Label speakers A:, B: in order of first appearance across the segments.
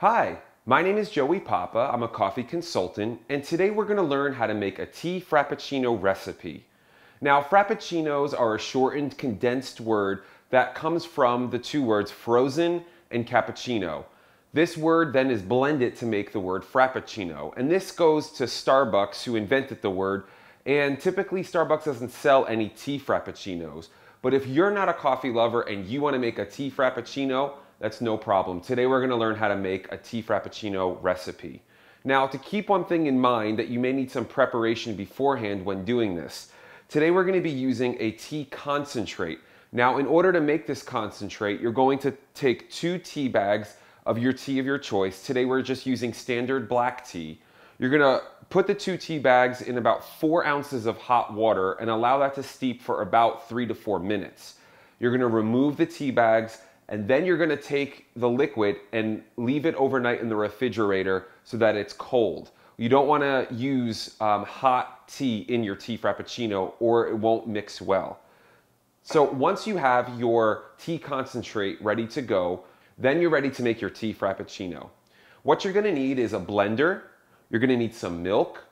A: Hi, my name is Joey Papa. I'm a coffee consultant, and today we're going to learn how to make a tea frappuccino recipe. Now, frappuccinos are a shortened, condensed word that comes from the two words frozen and cappuccino. This word then is blended to make the word frappuccino, and this goes to Starbucks, who invented the word, and typically Starbucks doesn't sell any tea frappuccinos. But if you're not a coffee lover and you want to make a tea frappuccino, that's no problem. Today we're going to learn how to make a tea frappuccino recipe. Now, to keep one thing in mind that you may need some preparation beforehand when doing this. Today we're going to be using a tea concentrate. Now, in order to make this concentrate, you're going to take 2 tea bags of your tea of your choice. Today we're just using standard black tea. You're going to put the 2 tea bags in about 4 ounces of hot water and allow that to steep for about 3 to 4 minutes. You're going to remove the tea bags, and then you're going to take the liquid and leave it overnight in the refrigerator so that it's cold. You don't want to use hot tea in your tea frappuccino or it won't mix well. So once you have your tea concentrate ready to go, then you're ready to make your tea frappuccino. What you're going to need is a blender. You're going to need some milk.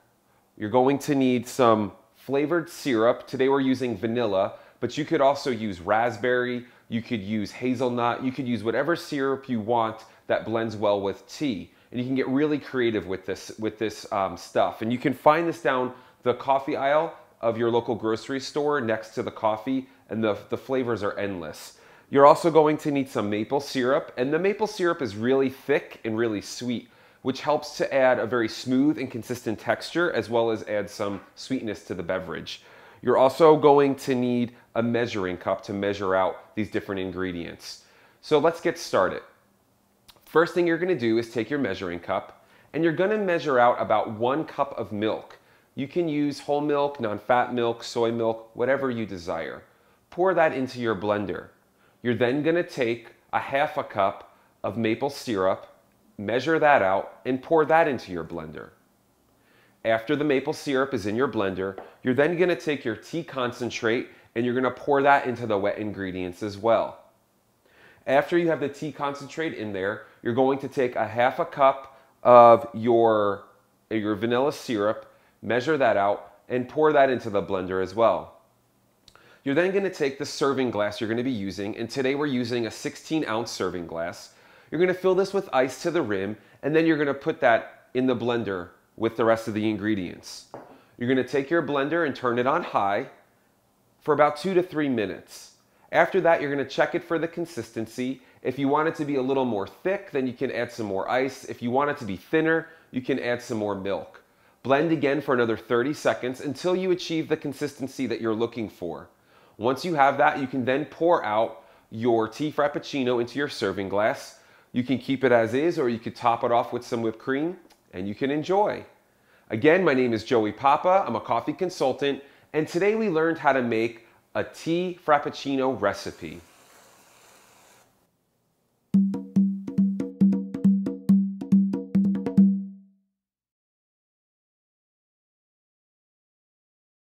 A: You're going to need some flavored syrup. Today we're using vanilla, but you could also use raspberry. You could use hazelnut. You could use whatever syrup you want that blends well with tea. And you can get really creative with this stuff. And you can find this down the coffee aisle of your local grocery store next to the coffee, and the flavors are endless. You're also going to need some maple syrup, and the maple syrup is really thick and really sweet, which helps to add a very smooth and consistent texture as well as add some sweetness to the beverage. You're also going to need a measuring cup to measure out these different ingredients. So let's get started. First thing you're going to do is take your measuring cup, and you're going to measure out about 1 cup of milk. You can use whole milk, non-fat milk, soy milk, whatever you desire. Pour that into your blender. You're then going to take a 1/2 cup of maple syrup, measure that out, and pour that into your blender. After the maple syrup is in your blender, you're then going to take your tea concentrate and you're going to pour that into the wet ingredients as well. After you have the tea concentrate in there, you're going to take a 1/2 cup of your vanilla syrup, measure that out, and pour that into the blender as well. You're then going to take the serving glass you're going to be using, and today we're using a 16-ounce serving glass. You're going to fill this with ice to the rim, and then you're going to put that in the blender with the rest of the ingredients. You're going to take your blender and turn it on high for about 2 to 3 minutes. After that, you're going to check it for the consistency. If you want it to be a little more thick, then you can add some more ice. If you want it to be thinner, you can add some more milk. Blend again for another 30 seconds until you achieve the consistency that you're looking for. Once you have that, you can then pour out your tea frappuccino into your serving glass. You can keep it as is, or you could top it off with some whipped cream, and you can enjoy. Again, my name is Joey Papa. I'm a coffee consultant, and today we learned how to make a tea frappuccino recipe.